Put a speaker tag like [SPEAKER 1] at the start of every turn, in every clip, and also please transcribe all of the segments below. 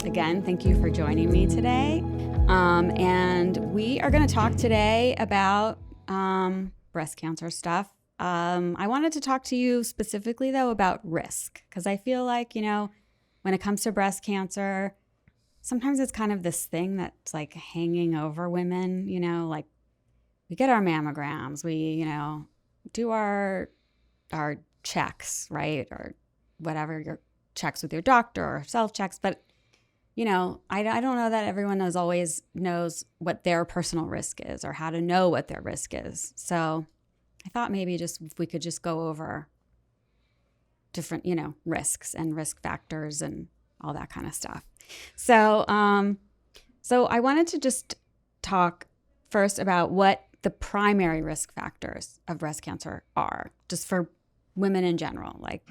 [SPEAKER 1] Again, thank you for joining me today. And we are going to talk today about breast cancer stuff. I wanted to talk to you specifically, though, about risk, because I feel like, when it comes to breast cancer, sometimes it's kind of this thing that's like hanging over women, like we get our mammograms, we, do our checks, right? Or whatever, your checks with your doctor or self-checks. But I don't know that everyone always knows what their personal risk is or how to know what their risk is. So I thought maybe if we could just go over different, risks and risk factors and all that kind of stuff. So I wanted to just talk first about what the primary risk factors of breast cancer are, just for women in general, like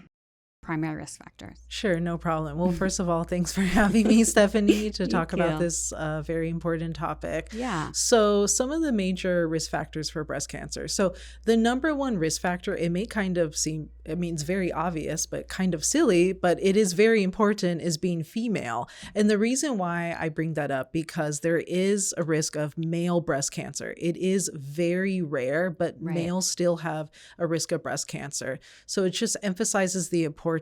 [SPEAKER 1] primary risk factors.
[SPEAKER 2] Sure, no problem. Well, first of all, thanks for having me, Stephanie, to talk about
[SPEAKER 1] you.
[SPEAKER 2] this very important topic.
[SPEAKER 1] Yeah.
[SPEAKER 2] So some of the major risk factors for breast cancer. So the number one risk factor, it may kind of seem, it's very obvious, but kind of silly, but it is very important, is being female. And the reason why I bring that up, because there is a risk of male breast cancer. It is very rare, but males still have a risk of breast cancer. So it just emphasizes the importance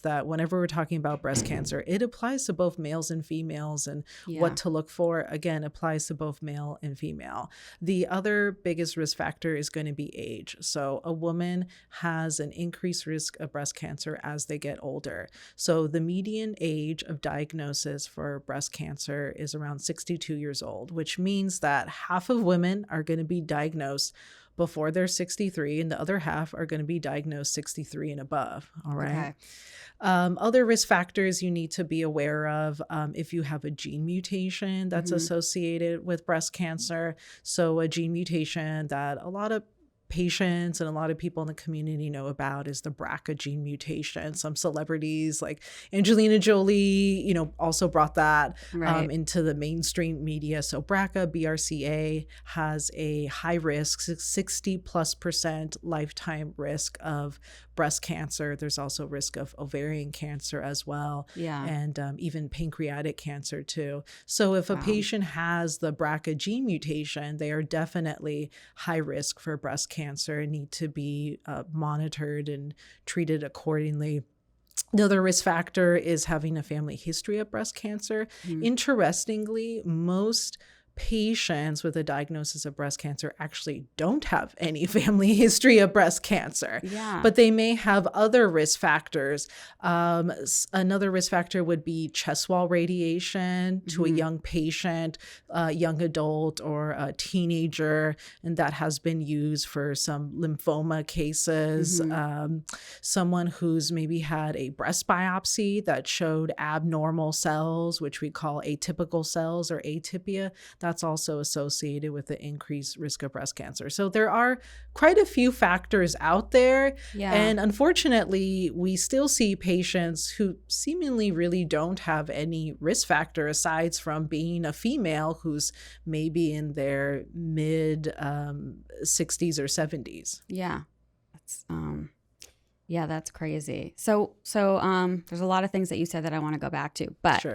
[SPEAKER 2] that whenever we're talking about breast cancer, it applies to both males and females, and what to look for, again, applies to both male and female. The other biggest risk factor is going to be age. So a woman has an increased risk of breast cancer as they get older. So the median age of diagnosis for breast cancer is around 62 years old, which means that half of women are going to be diagnosed before they're 63, and the other half are going to be diagnosed 63 and above. All right.
[SPEAKER 1] Okay.
[SPEAKER 2] Other risk factors you need to be aware of, if you have a gene mutation that's associated with breast cancer. So a gene mutation that a lot of patients and a lot of people in the community know about is the BRCA gene mutation. Some celebrities like Angelina Jolie, also brought that into the mainstream media. So BRCA, BRCA has a high risk, 60+% lifetime risk of breast cancer. There's also risk of ovarian cancer as well.
[SPEAKER 1] Yeah.
[SPEAKER 2] And even pancreatic cancer too. So if a patient has the BRCA gene mutation, they are definitely high risk for breast cancer and need to be monitored and treated accordingly. Another risk factor is having a family history of breast cancer. Interestingly, most patients with a diagnosis of breast cancer actually don't have any family history of breast cancer, but they may have other risk factors. Another risk factor would be chest wall radiation to a young patient, young adult, or a teenager, and that has been used for some lymphoma cases. Someone who's maybe had a breast biopsy that showed abnormal cells, which we call atypical cells or atypia, that's also associated with the increased risk of breast cancer. So there are quite a few factors out there. And unfortunately, we still see patients who seemingly really don't have any risk factor aside from being a female who's maybe in their mid 60s or 70s.
[SPEAKER 1] That's crazy. So there's a lot of things that you said that I want to go back to, but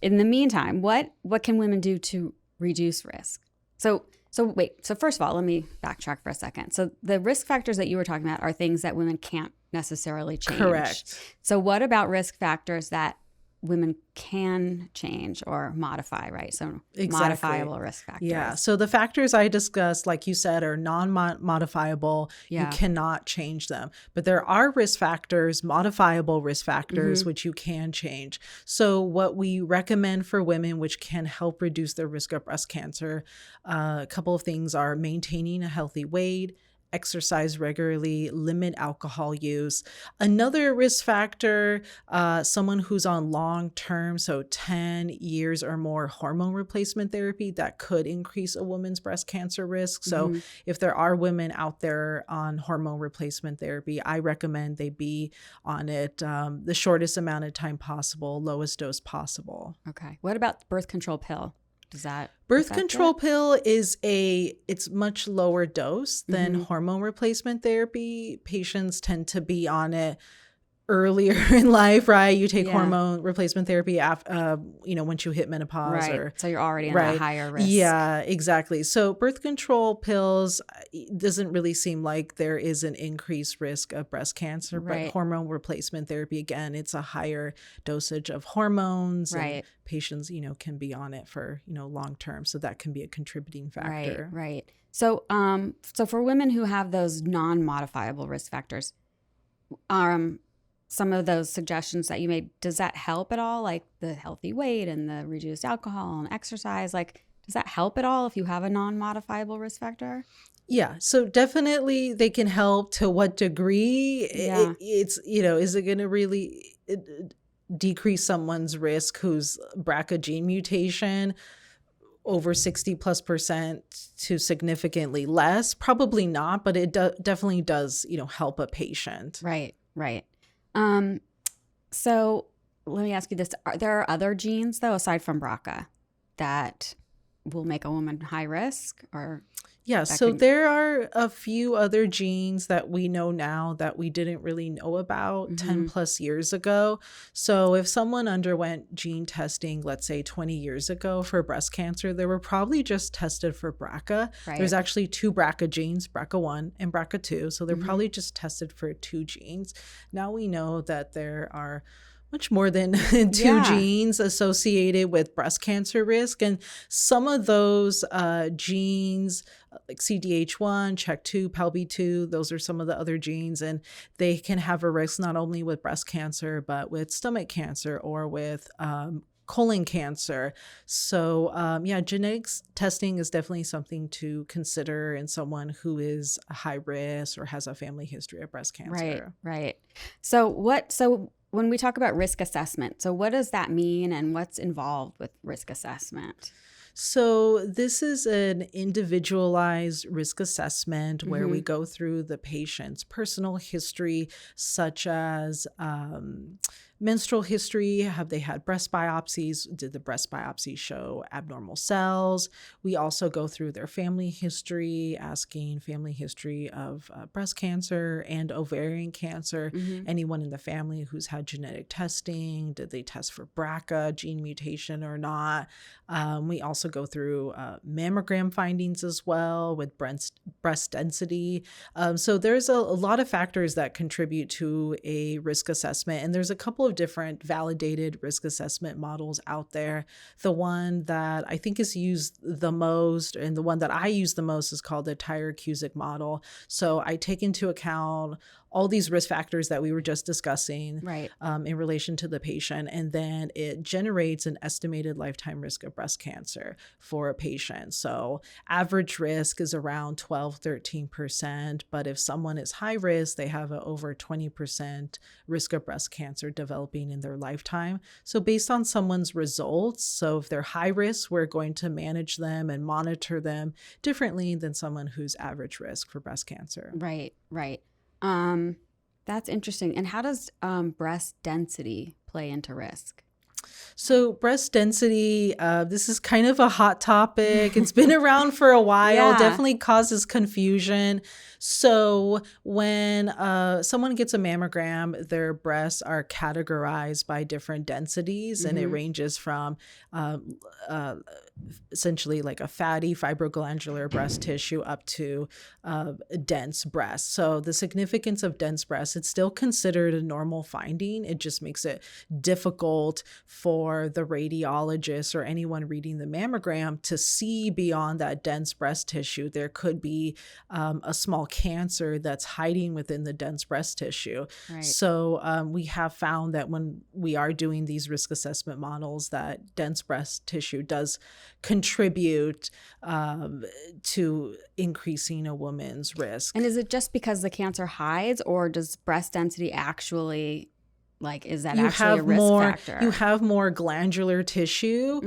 [SPEAKER 1] in the meantime, what can women do to reduce risk? So first of all, let me backtrack for a second. So the risk factors that you were talking about are things that women can't necessarily change.
[SPEAKER 2] Correct.
[SPEAKER 1] So what about risk factors that women can change or modify, right? So modifiable risk factors.
[SPEAKER 2] Yeah. So the factors I discussed, like you said, are non-modifiable. You cannot change them. But there are risk factors, modifiable risk factors, which you can change. So what we recommend for women, which can help reduce their risk of breast cancer, a couple of things are maintaining a healthy weight, exercise regularly, limit alcohol use. Another risk factor, someone who's on long-term, so 10 years or more hormone replacement therapy, that could increase a woman's breast cancer risk. So if there are women out there on hormone replacement therapy, I recommend they be on it the shortest amount of time possible, lowest dose possible.
[SPEAKER 1] Okay. What about birth control pill? Does that
[SPEAKER 2] Birth
[SPEAKER 1] affect
[SPEAKER 2] control
[SPEAKER 1] it?
[SPEAKER 2] pill it's much lower dose than hormone replacement therapy. Patients tend to be on it earlier in life, right? You take
[SPEAKER 1] Yeah.
[SPEAKER 2] hormone replacement therapy after, once you hit menopause
[SPEAKER 1] Right.
[SPEAKER 2] or
[SPEAKER 1] So you're already at a
[SPEAKER 2] right.
[SPEAKER 1] higher risk.
[SPEAKER 2] Yeah, exactly. So birth control pills doesn't really seem like there is an increased risk of breast cancer, but
[SPEAKER 1] Right.
[SPEAKER 2] hormone replacement therapy, again, it's a higher dosage of hormones and
[SPEAKER 1] Right.
[SPEAKER 2] patients, can be on it for, long term. So that can be a contributing factor.
[SPEAKER 1] Right. So, so for women who have those non-modifiable risk factors, some of those suggestions that you made, does that help at all? Like the healthy weight and the reduced alcohol and exercise, like, does that help at all if you have a non-modifiable risk factor?
[SPEAKER 2] Yeah, so definitely they can help. To what degree?
[SPEAKER 1] Yeah.
[SPEAKER 2] It's, is it going to really decrease someone's risk whose BRCA gene mutation over 60+% to significantly less? Probably not, but it definitely does, help a patient.
[SPEAKER 1] Right. So let me ask you this. There are other genes, though, aside from BRCA, that will make a woman high risk or?
[SPEAKER 2] Yeah, so there are a few other genes that we know now that we didn't really know about 10 plus years ago. So if someone underwent gene testing, let's say 20 years ago for breast cancer, they were probably just tested for BRCA.
[SPEAKER 1] Right.
[SPEAKER 2] There's actually 2 BRCA genes, BRCA1 and BRCA2. So they're probably just tested for 2 genes. Now we know that there are much more than 2 genes associated with breast cancer risk. And some of those genes, like CDH1, CHEK2, PALB2, those are some of the other genes. And they can have a risk not only with breast cancer, but with stomach cancer or with colon cancer. So genetics testing is definitely something to consider in someone who is a high risk or has a family history of breast cancer.
[SPEAKER 1] Right. So when we talk about risk assessment, so what does that mean and what's involved with risk assessment?
[SPEAKER 2] So this is an individualized risk assessment where we go through the patient's personal history, such as menstrual history. Have they had breast biopsies? Did the breast biopsy show abnormal cells? We also go through their family history, asking family history of breast cancer and ovarian cancer. Anyone in the family who's had genetic testing, did they test for BRCA gene mutation or not? We also go through mammogram findings as well with breast density. So there's a lot of factors that contribute to a risk assessment. And there's a couple of different validated risk assessment models out there. The one that I think is used the most and the one that I use the most is called the Tyrer-Cuzick model. So I take into account all these risk factors that we were just discussing in relation to the patient. And then it generates an estimated lifetime risk of breast cancer for a patient. So average risk is around 12-13%. But if someone is high risk, they have an over 20% risk of breast cancer developing in their lifetime. So based on someone's results, so if they're high risk, we're going to manage them and monitor them differently than someone who's average risk for breast cancer.
[SPEAKER 1] Right. That's interesting. And how does breast density play into risk?
[SPEAKER 2] So breast density, this is kind of a hot topic. It's been around for a while, definitely causes confusion. So when someone gets a mammogram, their breasts are categorized by different densities, and it ranges from essentially like a fatty fibroglandular breast tissue up to dense breast. So the significance of dense breast, it's still considered a normal finding. It just makes it difficult for the radiologist or anyone reading the mammogram to see beyond that dense breast tissue. There could be a small cancer that's hiding within the dense breast tissue. So we have found that when we are doing these risk assessment models, that dense breast tissue does contribute to increasing a woman's risk.
[SPEAKER 1] And is it just because the cancer hides, or does breast density actually, like, is that actually a risk factor?
[SPEAKER 2] You have more glandular tissue,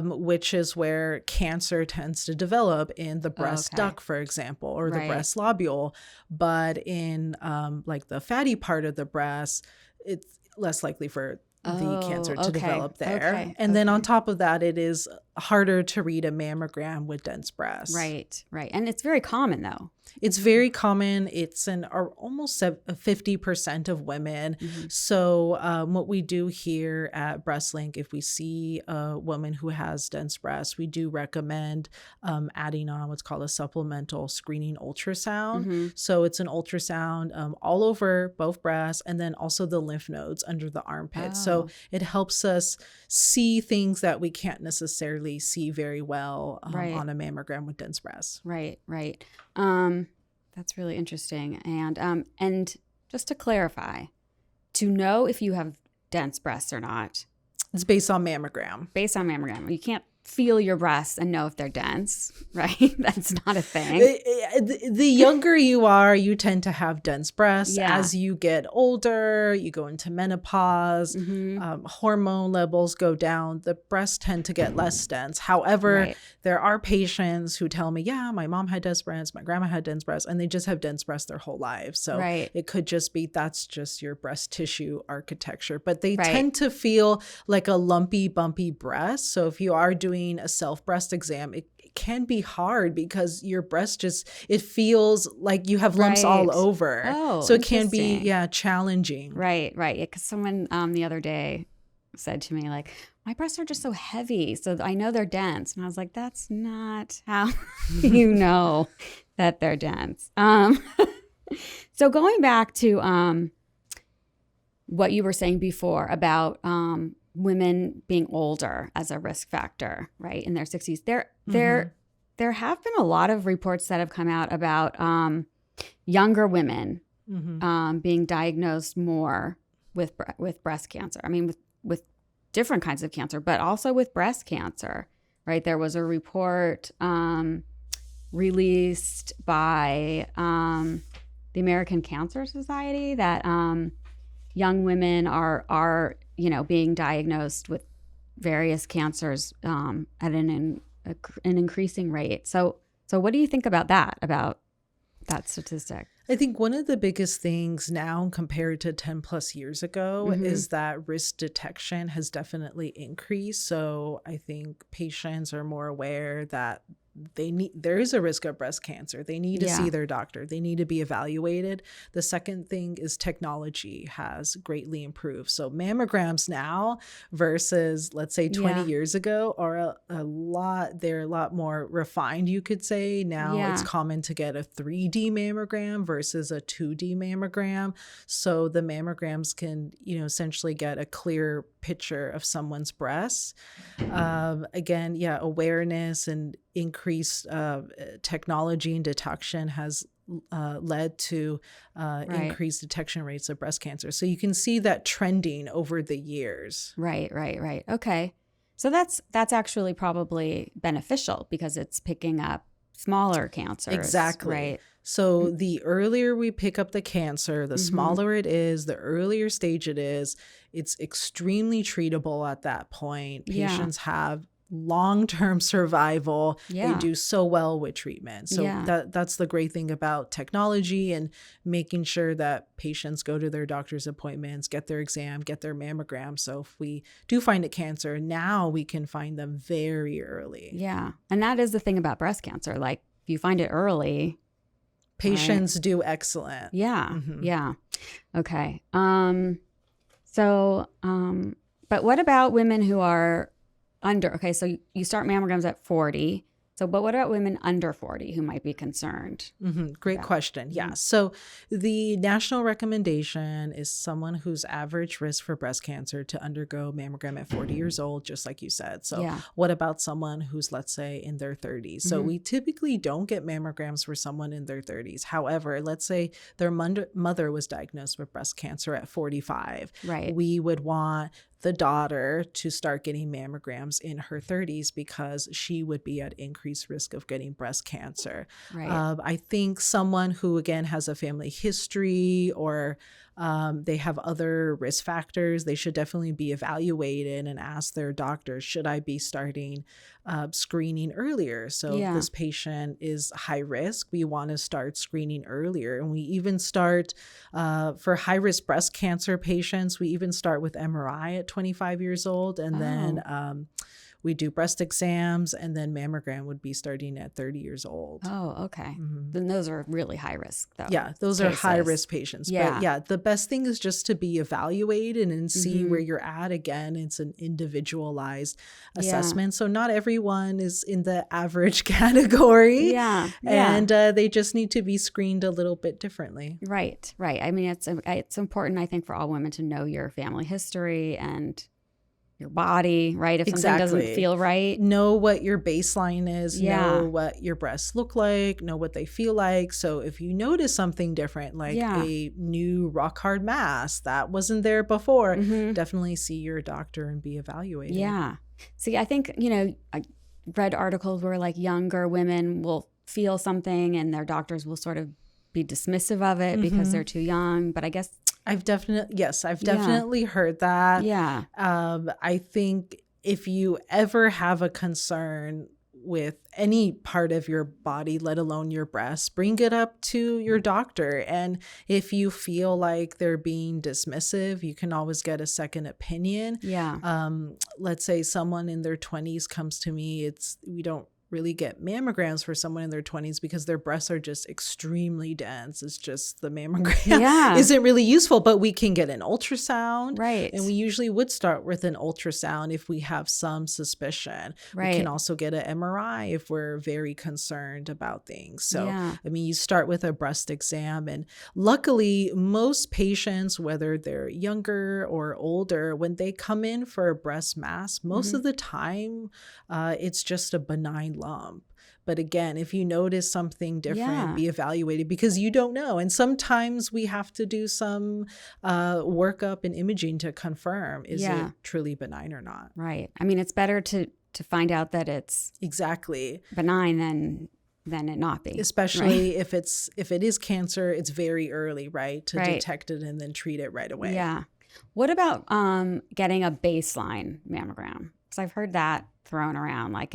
[SPEAKER 2] which is where cancer tends to develop in the breast duct, for example, or the breast lobule. But in like the fatty part of the breast, it's less likely for the cancer to develop there. And then on top of that, it is harder to read a mammogram with dense breasts.
[SPEAKER 1] Right. And it's very common though.
[SPEAKER 2] It's very common. It's almost 50% of women. So what we do here at BreastLink, if we see a woman who has dense breasts, we do recommend adding on what's called a supplemental screening ultrasound. So it's an ultrasound all over both breasts and then also the lymph nodes under the armpit. So it helps us see things that we can't necessarily see very well on a mammogram with dense breasts.
[SPEAKER 1] Right. That's really interesting. And just to clarify, to know if you have dense breasts or not,
[SPEAKER 2] it's based on mammogram.
[SPEAKER 1] You can't feel your breasts and know if they're dense, right? That's not a thing.
[SPEAKER 2] The younger you are, you tend to have dense breasts. As you get older, you go into menopause, hormone levels go down, the breasts tend to get less dense. However, there are patients who tell me, yeah, my mom had dense breasts, my grandma had dense breasts, and they just have dense breasts their whole lives. So it could just be that's just your breast tissue architecture. But they tend to feel like a lumpy, bumpy breast. So if you are doing a self breast exam, it can be hard because your breast it feels like you have lumps all over. So it can be challenging.
[SPEAKER 1] Right. Because someone the other day said to me, like, my breasts are just so heavy, so I know they're dense. And I was like, that's not how you know that they're dense. So going back to what you were saying before about women being older as a risk factor, right, in their 60s. There have been a lot of reports that have come out about younger women being diagnosed more with breast cancer. I mean, with different kinds of cancer, but also with breast cancer, right? There was a report released by the American Cancer Society that young women are being diagnosed with various cancers at an increasing rate. So what do you think about that statistic?
[SPEAKER 2] I think one of the biggest things now compared to 10 plus years ago is that risk detection has definitely increased. So I think patients are more aware that there is a risk of breast cancer. They need to see their doctor. They need to be evaluated. The second thing is technology has greatly improved. So mammograms now versus, let's say, 20 years ago are they're a lot more refined, you could say. Now it's common to get a 3D mammogram versus a 2D mammogram. So the mammograms can, essentially get a clear picture of someone's breasts. Again, awareness and increased technology and detection has led to increased detection rates of breast cancer. So you can see that trending over the years. Right.
[SPEAKER 1] Okay. So that's actually probably beneficial because it's picking up smaller cancers.
[SPEAKER 2] Exactly. Right. So the earlier we pick up the cancer, the smaller it is, the earlier stage it is, it's extremely treatable at that point. Patients have long-term survival. They do so well with treatment. So that's the great thing about technology and making sure that patients go to their doctor's appointments, get their exam, get their mammogram. So if we do find a cancer, now we can find them very early.
[SPEAKER 1] Yeah. And that is the thing about breast cancer. Like if you find it early,
[SPEAKER 2] patients do excellent.
[SPEAKER 1] Yeah. Yeah. Okay. But what about women who are under? Okay, so you start mammograms at 40. So, but what about women under 40 who might be concerned?
[SPEAKER 2] Great question. Yeah. So the national recommendation is someone who's average risk for breast cancer to undergo mammogram at 40 years old, just like you said. So what about someone who's, let's say, in their 30s? So we typically don't get mammograms for someone in their 30s. However, let's say their mother was diagnosed with breast cancer at 45.
[SPEAKER 1] Right.
[SPEAKER 2] We would want the daughter to start getting mammograms in her 30s because she would be at increased risk of getting breast cancer.
[SPEAKER 1] Right.
[SPEAKER 2] I think someone who, again, has a family history or they have other risk factors, they should definitely be evaluated and ask their doctor, should I be starting screening earlier? So if this patient is high risk, we want to start screening earlier. And we even start for high risk breast cancer patients, we even start with MRI at 25 years old. And then we do breast exams, and then mammogram would be starting at 30 years old.
[SPEAKER 1] Oh, okay. Then those are really high risk, though.
[SPEAKER 2] Yeah, those are high risk patients.
[SPEAKER 1] Yeah.
[SPEAKER 2] But yeah, the best thing is just to be evaluated and see where you're at. Again, it's an individualized assessment. So not everyone is in the average category.
[SPEAKER 1] Yeah.
[SPEAKER 2] And they just need to be screened a little bit differently.
[SPEAKER 1] Right. I mean, it's important, I think, for all women to know your family history and your body, right? If something doesn't feel right.
[SPEAKER 2] Know what your baseline is, know what your breasts look like, know what they feel like. So if you notice something different, like a new rock hard mass that wasn't there before, definitely see your doctor and be evaluated.
[SPEAKER 1] Yeah. See, I think, I read articles where like younger women will feel something and their doctors will sort of be dismissive of it because they're too young. But I guess
[SPEAKER 2] I've definitely heard that.
[SPEAKER 1] Yeah.
[SPEAKER 2] I think if you ever have a concern with any part of your body, let alone your breasts, bring it up to your doctor. And if you feel like they're being dismissive, you can always get a second opinion.
[SPEAKER 1] Yeah.
[SPEAKER 2] Let's say someone in their 20s comes to me. We don't really get mammograms for someone in their 20s because their breasts are just extremely dense. It's just the mammogram isn't really useful, but we can get an ultrasound.
[SPEAKER 1] Right.
[SPEAKER 2] And we usually would start with an ultrasound if we have some suspicion.
[SPEAKER 1] Right.
[SPEAKER 2] We can also get an MRI if we're very concerned about things. So, I mean, you start with a breast exam, and luckily most patients, whether they're younger or older, when they come in for a breast mass, most of the time it's just a benign lump. But again, if you notice something different, be evaluated because you don't know. And sometimes we have to do some workup and imaging to confirm, is it truly benign or not?
[SPEAKER 1] Right. I mean, it's better to find out that it's benign than it not be.
[SPEAKER 2] Especially if it is cancer, it's very early, right? To detect it and then treat it right away.
[SPEAKER 1] Yeah. What about getting a baseline mammogram? Because I've heard that thrown around, like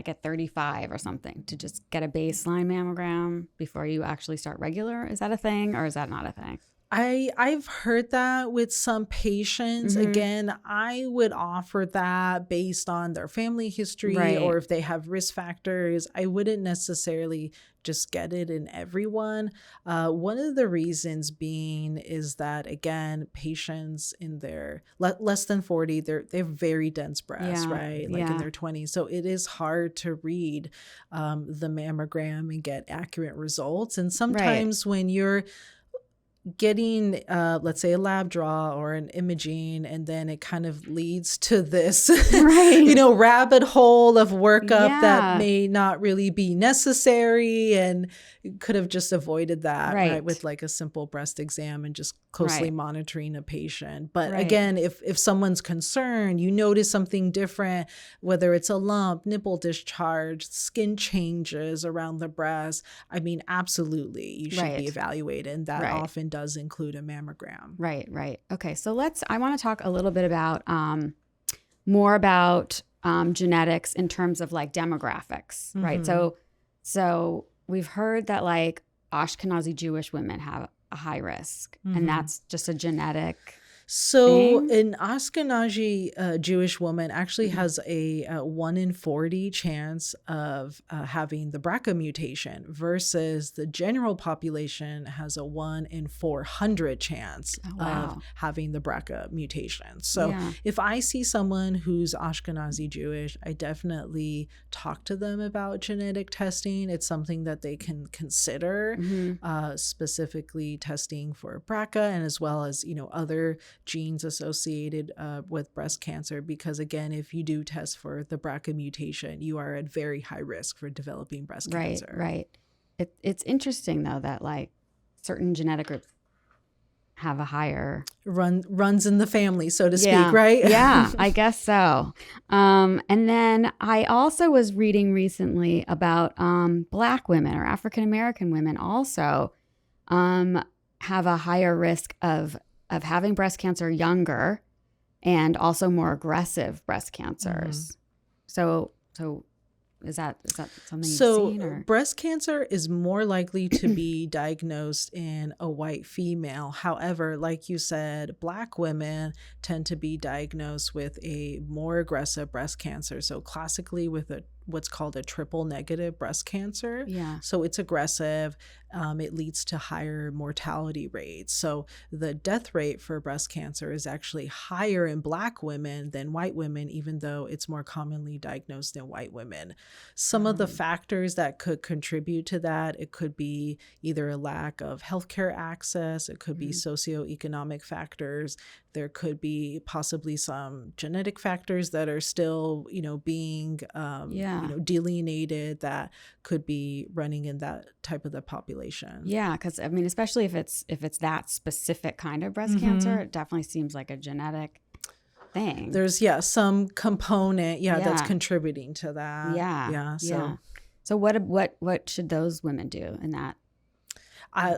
[SPEAKER 1] at 35 or something, to just get a baseline mammogram before you actually start regular. Is that a thing or is that not a thing?
[SPEAKER 2] I've heard that with some patients. Again, I would offer that based on their family history or if they have risk factors. I wouldn't necessarily just get it in everyone. One of the reasons being is that, again, patients in their less than 40, they have very dense breasts, right? Like in their 20s. So it is hard to read the mammogram and get accurate results. And sometimes when you're getting let's say a lab draw or an imaging, and then it kind of leads to this rabbit hole of workup that may not really be necessary, and could have just avoided that right with like a simple breast exam and just closely monitoring a patient. But again, if someone's concerned, you notice something different, whether it's a lump, nipple discharge, skin changes around the breast, I mean, absolutely you should be evaluated, and that often does include a mammogram. Right.
[SPEAKER 1] Okay, so I want to talk a little bit about more about genetics in terms of like demographics, right? So we've heard that like Ashkenazi Jewish women have a high risk, and that's just a genetic
[SPEAKER 2] So an Ashkenazi Jewish woman actually has a 1 in 40 chance of having the BRCA mutation, versus the general population has a 1 in 400 chance of having the BRCA mutation. So if I see someone who's Ashkenazi Jewish, I definitely talk to them about genetic testing. It's something that they can consider, specifically testing for BRCA, and as well as, other genes associated with breast cancer, because again, if you do test for the BRCA mutation, you are at very high risk for developing breast cancer. Right.
[SPEAKER 1] It's interesting though that like certain genetic groups have a higher
[SPEAKER 2] runs in the family, so to speak, right?
[SPEAKER 1] Yeah, I guess so. And then I also was reading recently about Black women or African American women also have a higher risk of having breast cancer younger, and also more aggressive breast cancers. So Is that something you've
[SPEAKER 2] So
[SPEAKER 1] seen? Or?
[SPEAKER 2] breast cancer is more likely to be diagnosed in a white female. However, like you said, Black women tend to be diagnosed with a more aggressive breast cancer. So classically with what's called a triple negative breast cancer.
[SPEAKER 1] Yeah.
[SPEAKER 2] So it's aggressive. It leads to higher mortality rates. So the death rate for breast cancer is actually higher in Black women than white women, even though it's more commonly diagnosed in white women. Some of the factors that could contribute to that, it could be either a lack of healthcare access, it could be socioeconomic factors, there could be possibly some genetic factors that are still, being, delineated that could be running in that type of the population.
[SPEAKER 1] Yeah, because I mean, especially if it's that specific kind of breast cancer, it definitely seems like a genetic thing.
[SPEAKER 2] There's some component that's contributing to that.
[SPEAKER 1] So what should those women do in that?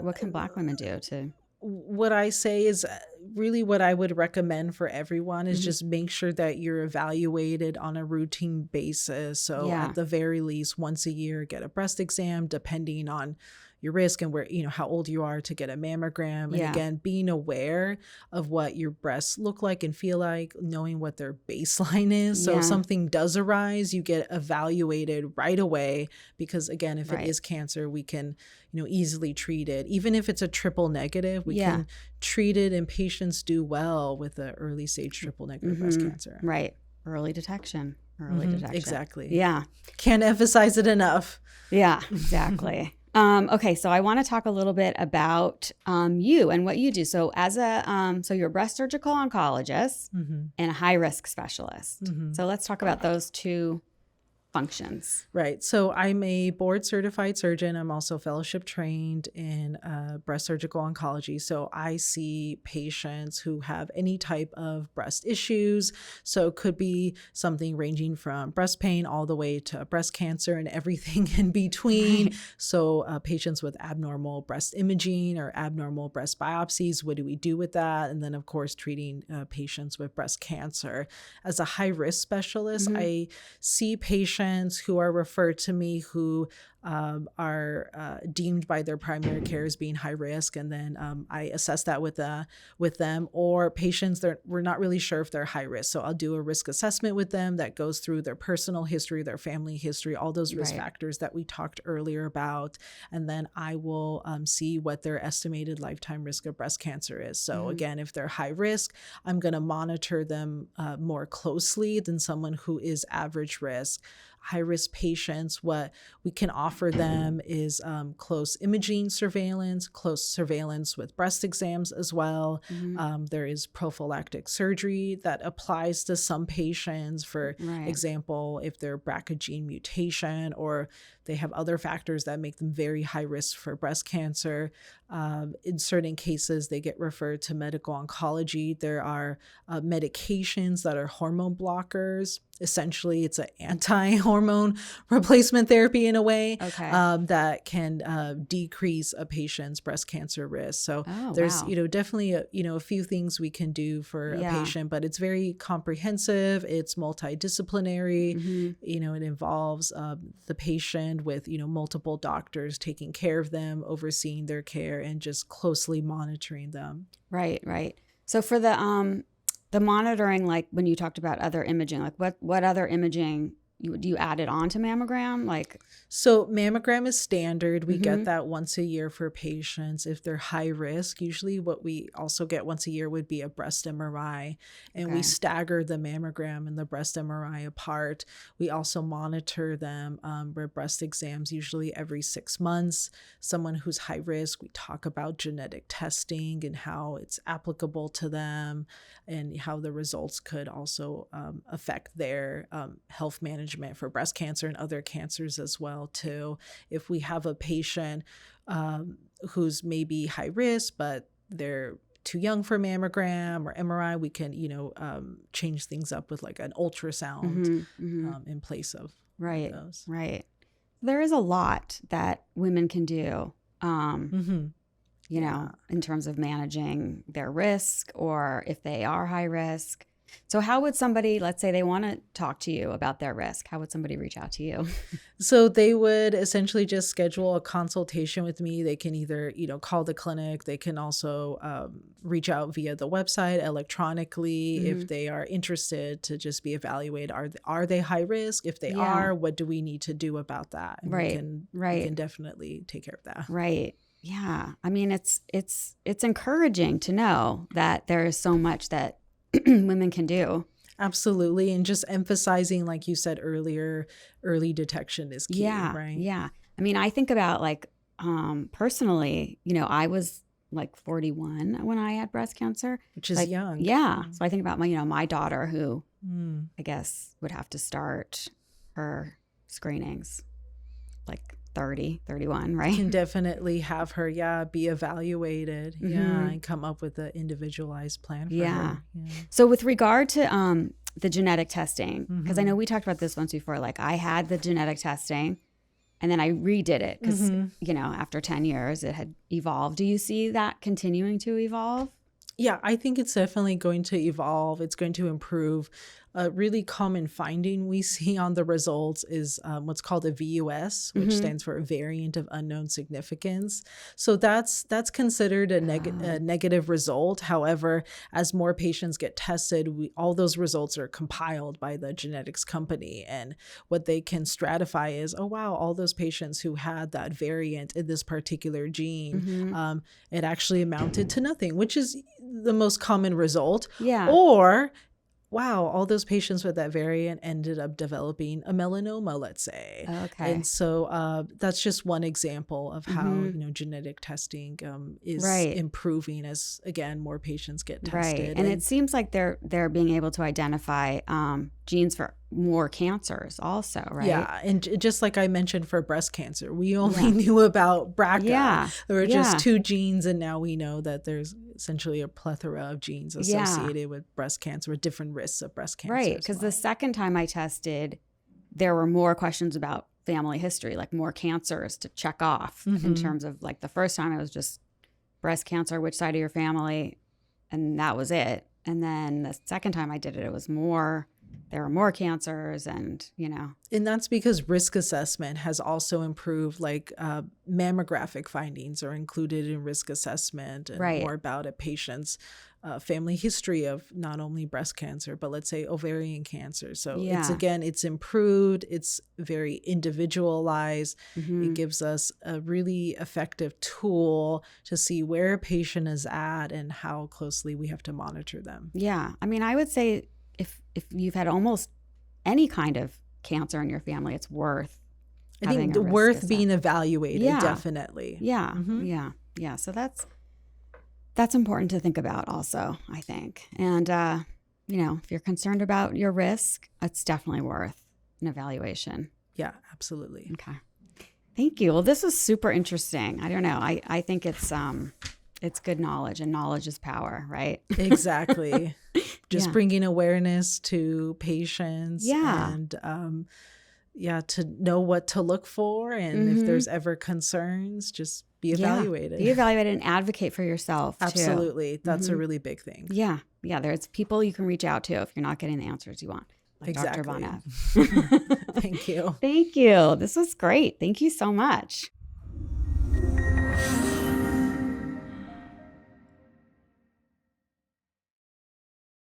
[SPEAKER 1] What can Black women do to?
[SPEAKER 2] What I say is really what I would recommend for everyone is just make sure that you're evaluated on a routine basis. So at the very least, once a year, get a breast exam, depending on your risk and where, how old you are, to get a mammogram. And again, being aware of what your breasts look like and feel like, knowing what their baseline is. So if something does arise, you get evaluated right away, because again, if it is cancer, we can, easily treat it. Even if it's a triple negative, we can treat it, and patients do well with the early stage triple negative breast cancer.
[SPEAKER 1] Right. Early detection. Detection.
[SPEAKER 2] Exactly.
[SPEAKER 1] Yeah.
[SPEAKER 2] Can't emphasize it enough.
[SPEAKER 1] Yeah, exactly. Okay, so I want to talk a little bit about you and what you do. So as so you're a breast surgical oncologist and a high risk specialist. So let's talk about those two functions.
[SPEAKER 2] Right. So I'm a board certified surgeon. I'm also fellowship trained in breast surgical oncology. So I see patients who have any type of breast issues. So it could be something ranging from breast pain all the way to breast cancer and everything in between. Right. So patients with abnormal breast imaging or abnormal breast biopsies, what do we do with that? And then, of course, treating patients with breast cancer. As a high risk specialist, I see patients who are referred to me who are deemed by their primary care as being high risk, and then I assess that with them, or patients that we're not really sure if they're high risk. So I'll do a risk assessment with them that goes through their personal history, their family history, all those risk factors that we talked earlier about, and then I will see what their estimated lifetime risk of breast cancer is. So again, if they're high risk, I'm going to monitor them more closely than someone who is average risk. High-risk patients, what we can offer them is close imaging surveillance, close surveillance with breast exams as well. There is prophylactic surgery that applies to some patients. For example, if they're BRCA gene mutation or they have other factors that make them very high risk for breast cancer. In certain cases, they get referred to medical oncology. There are medications that are hormone blockers. Essentially, it's an anti-hormone replacement therapy in a way that can decrease a patient's breast cancer risk. So there's definitely a few things we can do for a patient, but it's very comprehensive. It's multidisciplinary. It involves the patient with multiple doctors taking care of them, overseeing their care, and just closely monitoring them.
[SPEAKER 1] Right. So for the monitoring, like when you talked about other imaging, like what other imaging do you add it on to mammogram?
[SPEAKER 2] So mammogram is standard. We get that once a year for patients. If they're high risk, usually what we also get once a year would be a breast MRI. And we stagger the mammogram and the breast MRI apart. We also monitor them for breast exams usually every 6 months. Someone who's high risk, we talk about genetic testing and how it's applicable to them and how the results could also affect their health management for breast cancer and other cancers as well too. If we have a patient who's maybe high risk, but they're too young for mammogram or MRI, we can, change things up with like an ultrasound in place of those.
[SPEAKER 1] Right. There is a lot that women can do, in terms of managing their risk, or if they are high risk. So how would somebody, let's say they want to talk to you about their risk, how would somebody reach out to you?
[SPEAKER 2] So they would essentially just schedule a consultation with me. They can either, call the clinic. They can also reach out via the website electronically if they are interested to just be evaluated. Are they high risk? If they are, what do we need to do about that? And we can definitely take care of that.
[SPEAKER 1] Right. Yeah. I mean, it's encouraging to know that there is so much that women can do.
[SPEAKER 2] Absolutely. And just emphasizing, like you said earlier, early detection is key, right?
[SPEAKER 1] Yeah. I mean, I think about like, personally, I was like 41 when I had breast cancer.
[SPEAKER 2] Which is
[SPEAKER 1] like,
[SPEAKER 2] young.
[SPEAKER 1] Yeah. So I think about my daughter who I guess would have to start her screenings like 30, 31, right?
[SPEAKER 2] Can definitely have her, be evaluated, and come up with an individualized plan for her. Yeah.
[SPEAKER 1] So with regard to the genetic testing, because I know we talked about this once before, like I had the genetic testing and then I redid it because, after 10 years it had evolved. Do you see that continuing to evolve?
[SPEAKER 2] Yeah, I think it's definitely going to evolve. It's going to improve. A really common finding we see on the results is what's called a VUS, which stands for a variant of unknown significance. So that's considered a negative result. However, as more patients get tested, all those results are compiled by the genetics company. And what they can stratify is, oh, wow, all those patients who had that variant in this particular gene, it actually amounted to nothing, which is the most common result.
[SPEAKER 1] Yeah.
[SPEAKER 2] Or wow, all those patients with that variant ended up developing a melanoma, let's say.
[SPEAKER 1] Okay.
[SPEAKER 2] And so that's just one example of how genetic testing is improving as, again, more patients get tested.
[SPEAKER 1] Right. And it seems like they're being able to identify genes for more cancers also, right?
[SPEAKER 2] Yeah. And just like I mentioned for breast cancer, we only knew about BRCA.
[SPEAKER 1] Yeah.
[SPEAKER 2] There were just 2 genes, and now we know that there's essentially a plethora of genes associated with breast cancer, with different risks of breast cancer.
[SPEAKER 1] Right. Because the second time I tested, there were more questions about family history, like more cancers to check off in terms of like the first time it was just breast cancer, which side of your family, and that was it. And then the second time I did it, it was more. There are more cancers and.
[SPEAKER 2] And that's because risk assessment has also improved, like mammographic findings are included in risk assessment and more about a patient's family history of not only breast cancer, but let's say ovarian cancer. So it's improved. It's very individualized. It gives us a really effective tool to see where a patient is at and how closely we have to monitor them.
[SPEAKER 1] Yeah. I mean, I would say if you've had almost any kind of cancer in your family, it's worth
[SPEAKER 2] being evaluated. Definitely.
[SPEAKER 1] Yeah. Yeah. So that's important to think about also, I think. And if you're concerned about your risk, it's definitely worth an evaluation.
[SPEAKER 2] Yeah, absolutely.
[SPEAKER 1] Okay. Thank you. Well, this was super interesting. I don't know. I think it's good knowledge, and knowledge is power, right?
[SPEAKER 2] Exactly. Just bringing awareness to patients and to know what to look for. And if there's ever concerns, just be evaluated.
[SPEAKER 1] Be evaluated and advocate for yourself.
[SPEAKER 2] Absolutely.
[SPEAKER 1] Too.
[SPEAKER 2] That's a really big thing.
[SPEAKER 1] Yeah. Yeah. There's people you can reach out to if you're not getting the answers you want. Like
[SPEAKER 2] exactly.
[SPEAKER 1] Dr. Bonev.
[SPEAKER 2] Thank you.
[SPEAKER 1] Thank you. This was great. Thank you so much.